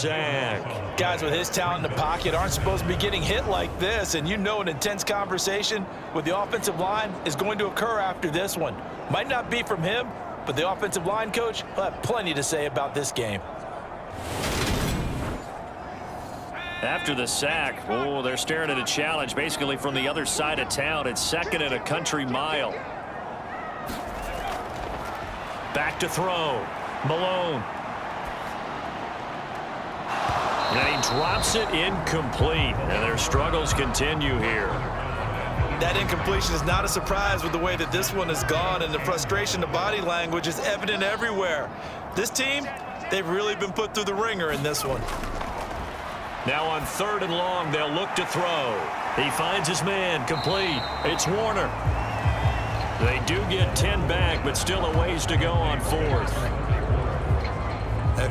sack. Guys with his talent in the pocket aren't supposed to be getting hit like this, and you know an intense conversation with the offensive line is going to occur after this one. Might not be from him, but the offensive line coach will have plenty to say about this game. After the sack, oh, they're staring at a challenge basically from the other side of town. It's 2nd and a country mile. Back to throw. Malone. And he drops it incomplete. And their struggles continue here. That incompletion is not a surprise with the way that this one has gone, and the frustration, the body language is evident everywhere. This team, they've really been put through the ringer in this one. Now on 3rd and long, they'll look to throw. He finds his man, complete. It's Warner. They do get 10 back, but still a ways to go on 4th.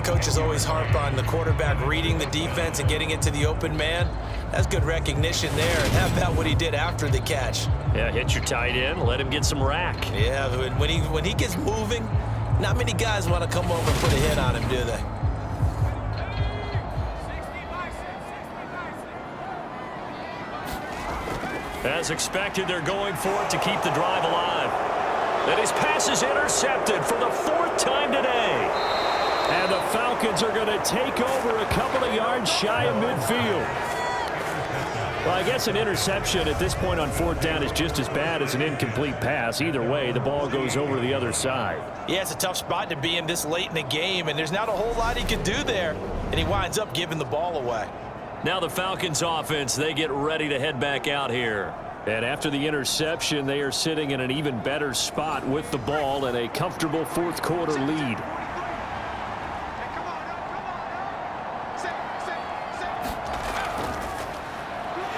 Coaches always harp on the quarterback reading the defense and getting it to the open man. That's good recognition there. And how about what he did after the catch? Yeah, hit your tight end, let him get some rack. Yeah, when he gets moving, not many guys want to come over and put a hit on him, do they? As expected, they're going for it to keep the drive alive. And his pass is intercepted for the 4th time today. And the Falcons are going to take over a couple of yards shy of midfield. Well, I guess an interception at this point on 4th down is just as bad as an incomplete pass. Either way, the ball goes over to the other side. Yeah, it's a tough spot to be in this late in the game, and there's not a whole lot he can do there. And he winds up giving the ball away. Now the Falcons offense, they get ready to head back out here. And after the interception, they are sitting in an even better spot with the ball and a comfortable 4th quarter lead.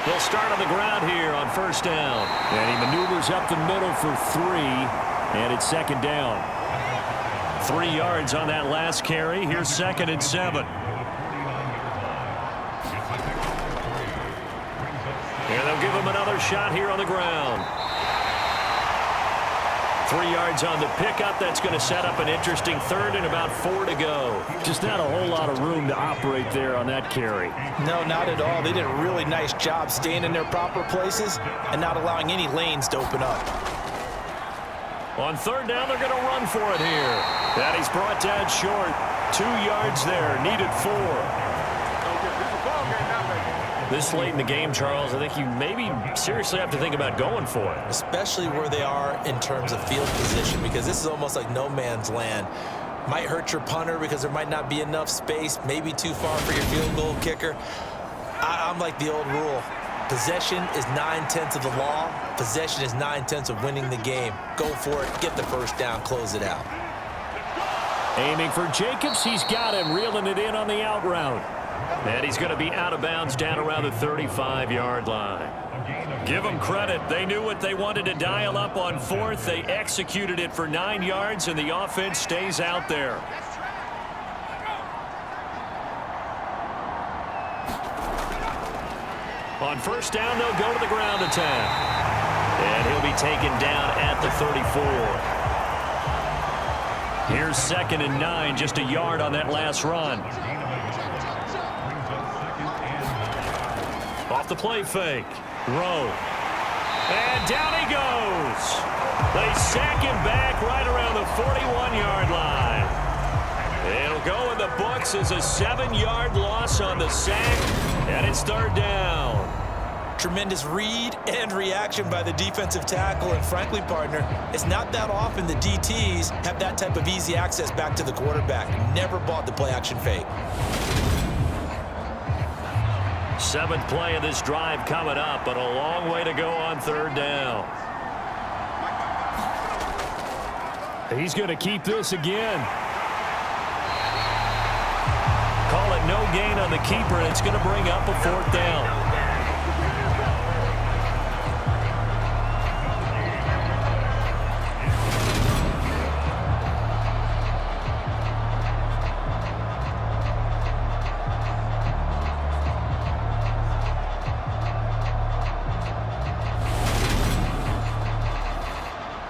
They'll start on the ground here on 1st down. And he maneuvers up the middle for 3, and it's 2nd down. 3 yards on that last carry. Here's 2nd and 7. And they'll give him another shot here on the ground. 3 yards on the pickup. That's going to set up an interesting 3rd and about 4 to go. Just not a whole lot of room to operate there on that carry. No, not at all. They did a really nice job staying in their proper places and not allowing any lanes to open up. On 3rd down, they're going to run for it here. And he's brought down short. 2 yards there. Needed 4. This late in the game, Charles, I think you maybe seriously have to think about going for it. Especially where they are in terms of field position, because this is almost like no man's land. Might hurt your punter because there might not be enough space, maybe too far for your field goal kicker. I'm like the old rule. Possession is 9/10 of the law. Possession is 9/10 of winning the game. Go for it, get the 1st down, close it out. Aiming for Jacobs, he's got him, reeling it in on the out route. And he's going to be out of bounds down around the 35-yard line. Give them credit. They knew what they wanted to dial up on 4th. They executed it for 9 yards, and the offense stays out there. On 1st down, they'll go to the ground attack. And he'll be taken down at the 34. Here's 2nd and 9, just a yard on that last run. Off the play fake. Rowe. And down he goes. They sack him back right around the 41-yard line. It'll go in the books as a 7-yard loss on the sack, and it's 3rd down. Tremendous read and reaction by the defensive tackle, and frankly, partner, it's not that often the DTs have that type of easy access back to the quarterback. Never bought the play-action fake. 7th play of this drive coming up, but a long way to go on 3rd down. He's going to keep this again. Call it no gain on the keeper, and it's going to bring up a 4th down.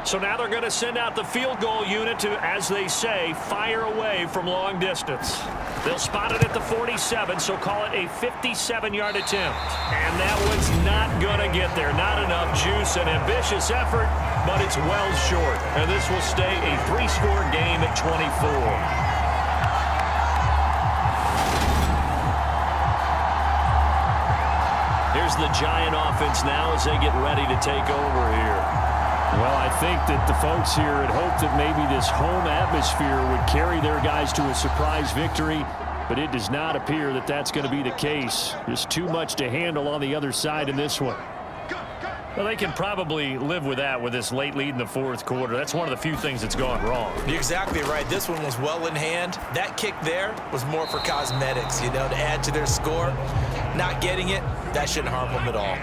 So now they're going to send out the field goal unit to, as they say, fire away from long distance. They'll spot it at the 47, so call it a 57-yard attempt. And that one's not going to get there. Not enough juice, an ambitious effort, but it's well short. And this will stay a 3-score game at 24. Here's the Giant offense now as they get ready to take over here. Well, I think that the folks here had hoped that maybe this home atmosphere would carry their guys to a surprise victory, but it does not appear that that's going to be the case. There's too much to handle on the other side in this one. Well, they can probably live with that with this late lead in the fourth quarter. That's one of the few things that's gone wrong. You're exactly right. This one was well in hand. That kick there was more for cosmetics, to add to their score. Not getting it, that shouldn't harm them at all.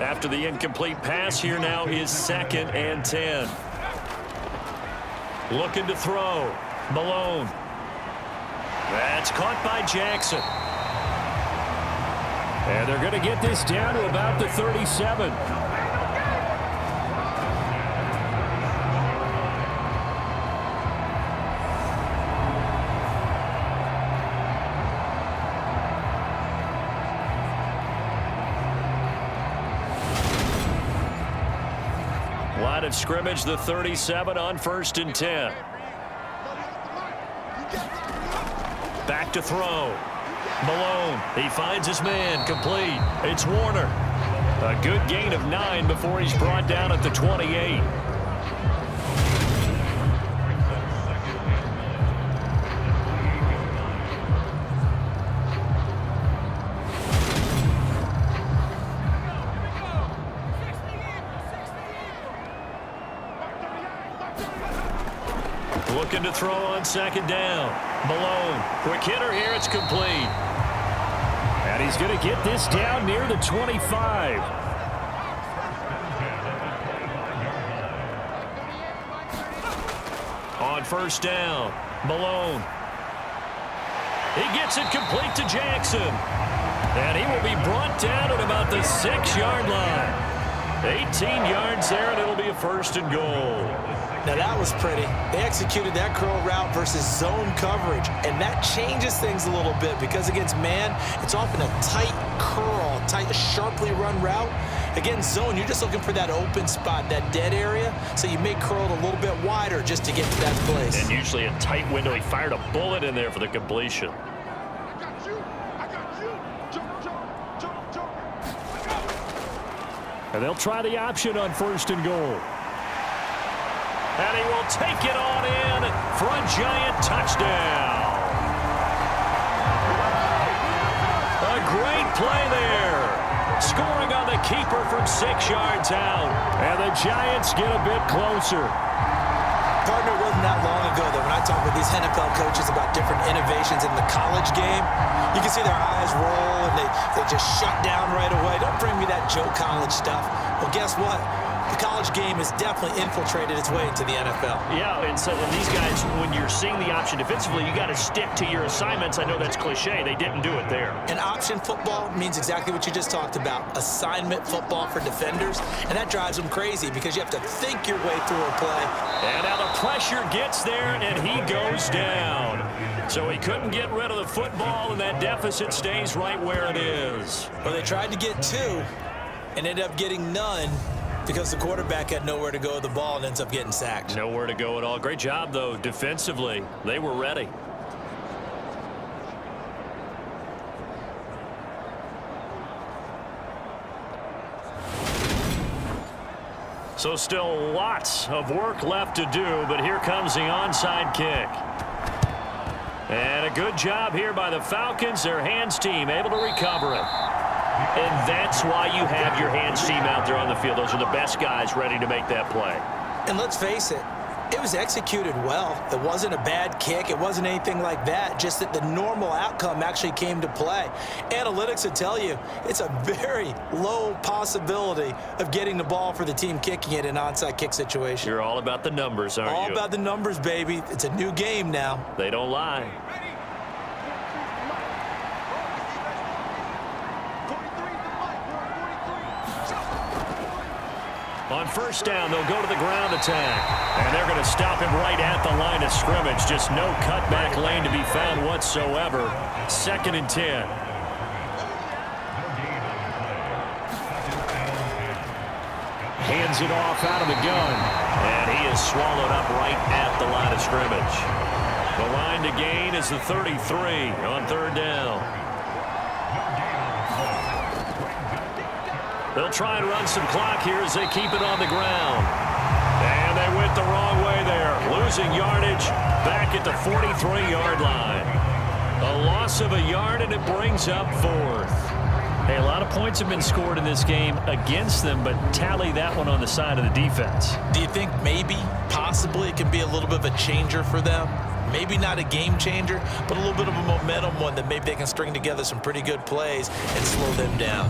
After the incomplete pass, here now is 2nd and 10. Looking to throw. Malone. That's caught by Jackson. And they're going to get this down to about the 37. Line of scrimmage, the 37 on 1st and 10. Back to throw. Malone, he finds his man, complete. It's Warner. A good gain of 9 before he's brought down at the 28. Looking to throw on 2nd down. Malone, quick hitter here, it's complete. And he's going to get this down near the 25. On 1st down, Malone. He gets it complete to Jackson. And he will be brought down at about the 6-yard line. 18 yards there, and it'll be a 1st and goal. Now that was pretty. They executed that curl route versus zone coverage, and that changes things a little bit because against man, it's often a tight curl, tight, sharply run route. Against zone, you're just looking for that open spot, that dead area, so you may curl it a little bit wider just to get to that place. And usually a tight window. He fired a bullet in there for the completion. And they'll try the option on 1st and goal. And he will take it on in for a Giant touchdown. A great play there. Scoring on the keeper from 6 yards out. And the Giants get a bit closer. Partner, it wasn't that long ago that when I talk with these NFL coaches about different innovations in the college game, you can see their eyes roll and they just shut down right away. Don't bring me that Joe College stuff. Well, guess what? The college game has definitely infiltrated its way into the NFL. Yeah, and these guys, when you're seeing the option defensively, you got to stick to your assignments. I know that's cliche. They didn't do it there. And option football means exactly what you just talked about. Assignment football for defenders. And that drives them crazy because you have to think your way through a play. And now the pressure gets there, and he goes down. So he couldn't get rid of the football, and that deficit stays right where it is. Well, they tried to get 2 and ended up getting none, because the quarterback had nowhere to go with the ball and ends up getting sacked. Nowhere to go at all. Great job, though, defensively. They were ready. So still lots of work left to do, but here comes the onside kick. And a good job here by the Falcons. Their hands team able to recover it. And that's why you have your hands team out there on the field. Those are the best guys ready to make that play. And let's face it, it was executed well. It wasn't a bad kick. It wasn't anything like that. Just that the normal outcome actually came to play. Analytics would tell you it's a very low possibility of getting the ball for the team kicking it in an onside kick situation. You're all about the numbers, aren't you? All about the numbers, baby. It's a new game now. They don't lie. On 1st down, they'll go to the ground attack. And they're going to stop him right at the line of scrimmage. Just no cutback lane to be found whatsoever. 2nd and 10. Hands it off out of the gun. And he is swallowed up right at the line of scrimmage. The line to gain is the 33 on 3rd down. They'll try and run some clock here as they keep it on the ground. And they went the wrong way there. Losing yardage back at the 43-yard line. A loss of a yard, and it brings up 4th. Hey, a lot of points have been scored in this game against them, but tally that one on the side of the defense. Do you think maybe, possibly, it can be a little bit of a changer for them? Maybe not a game changer, but a little bit of a momentum one that maybe they can string together some pretty good plays and slow them down.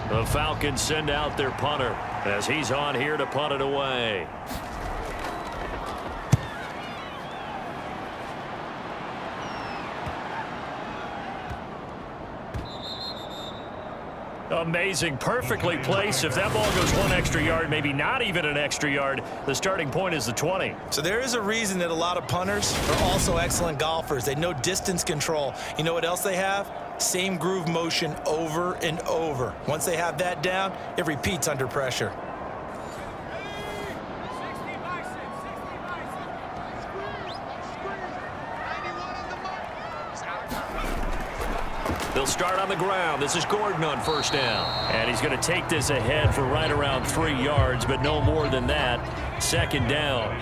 The Falcons send out their punter as he's on here to punt it away. Amazing, perfectly placed. If that ball goes 1 extra yard, maybe not even an extra yard, the starting point is the 20. So there is a reason that a lot of punters are also excellent golfers. They know distance control. You know what else they have? Same groove motion over and over. Once they have that down, it repeats under pressure. They'll start on the ground. This is Gordon on 1st down. And he's going to take this ahead for right around 3 yards, but no more than that. 2nd down.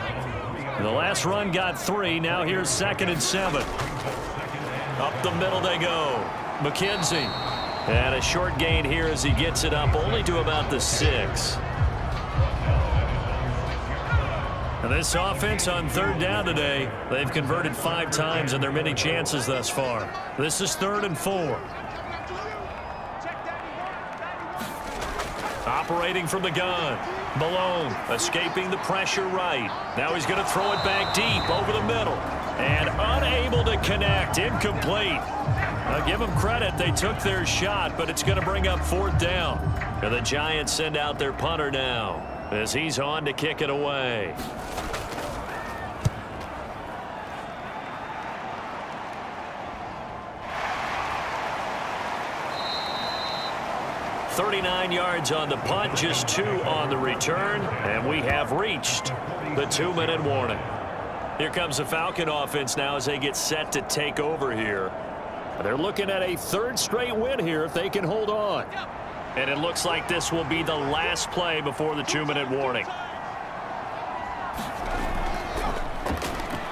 And the last run got 3. Now here's 2nd and 7. Up the middle they go. McKenzie. And a short gain here as he gets it up only to about the 6. And this offense on 3rd down today, they've converted 5 times in their many chances thus far. This is 3rd and 4. Operating from the gun. Malone escaping the pressure right. Now he's going to throw it back deep over the middle. And unable to connect. Incomplete. I'll give them credit. They took their shot, but it's going to bring up 4th down. And the Giants send out their punter now as he's on to kick it away. .39 yards on the punt, just 2 on the return, and we have reached the 2-minute warning. Here comes the Falcon offense now as they get set to take over here. They're looking at a 3rd straight win here if they can hold on. And it looks like this will be the last play before the 2-minute warning.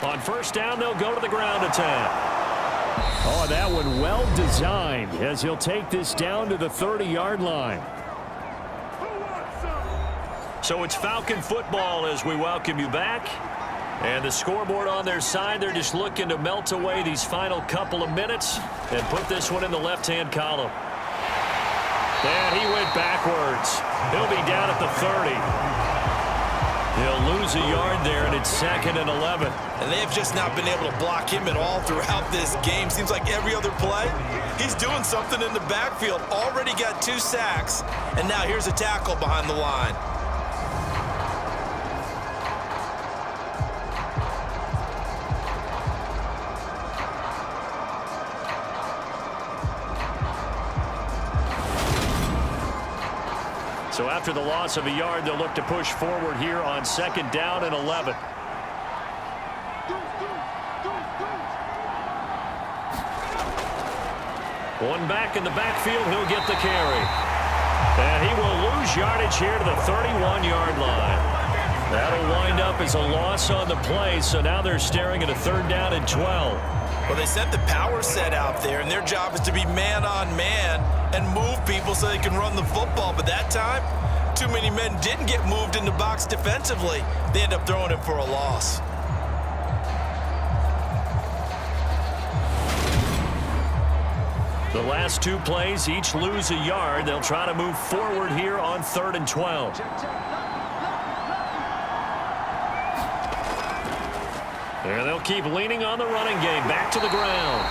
On 1st down, they'll go to the ground attack. Oh, that one well designed as he'll take this down to the 30-yard line. So it's Falcon football as we welcome you back. And the scoreboard on their side, they're just looking to melt away these final couple of minutes and put this one in the left-hand column. And he went backwards. He'll be down at the 30. He'll lose a yard there, and it's 2nd and 11. And they have just not been able to block him at all throughout this game. Seems like every other play, he's doing something in the backfield. Already got 2 sacks, and now here's a tackle behind the line. So after the loss of a yard, they'll look to push forward here on 2nd down and 11. One back in the backfield, he'll get the carry. And he will lose yardage here to the 31-yard line. That'll wind up as a loss on the play, so now they're staring at a 3rd down and 12. Well, they set the power set out there, and their job is to be man-on-man and move people so they can run the football. But that time, too many men didn't get moved in the box defensively. They end up throwing him for a loss. The last 2 plays each lose a yard. They'll try to move forward here on 3rd and 12. And they'll keep leaning on the running game. Back to the ground.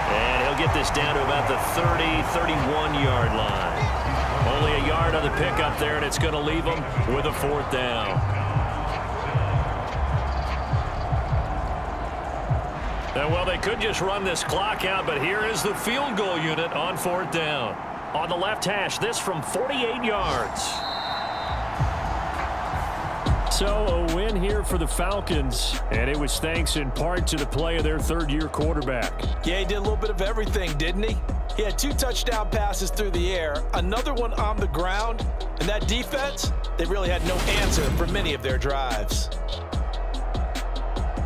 And he'll get this down to about the 30, 31-yard line. Only a yard on the pickup there, and it's going to leave them with a 4th down. And, well, they could just run this clock out, but here is the field goal unit on 4th down. On the left hash, this from 48 yards. So a win here for the Falcons, and it was thanks in part to the play of their third-year quarterback. Yeah, he did a little bit of everything, didn't he? He had 2 touchdown passes through the air, another one on the ground, and that defense, they really had no answer for many of their drives.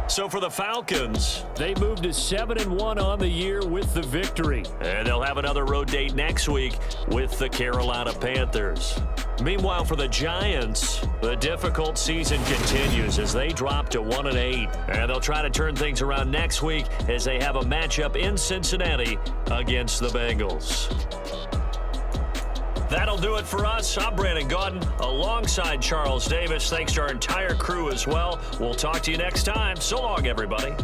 So for the Falcons, They moved to 7-1 on the year with the victory. and they'll have another road date next week with the Carolina Panthers. Meanwhile, for the Giants, the difficult season continues as they drop to 1-8. And they'll try to turn things around next week as they have a matchup in Cincinnati against the Bengals. That'll do it for us. I'm Brandon Gaudin alongside Charles Davis. Thanks to our entire crew as well. We'll talk to you next time. So long, everybody.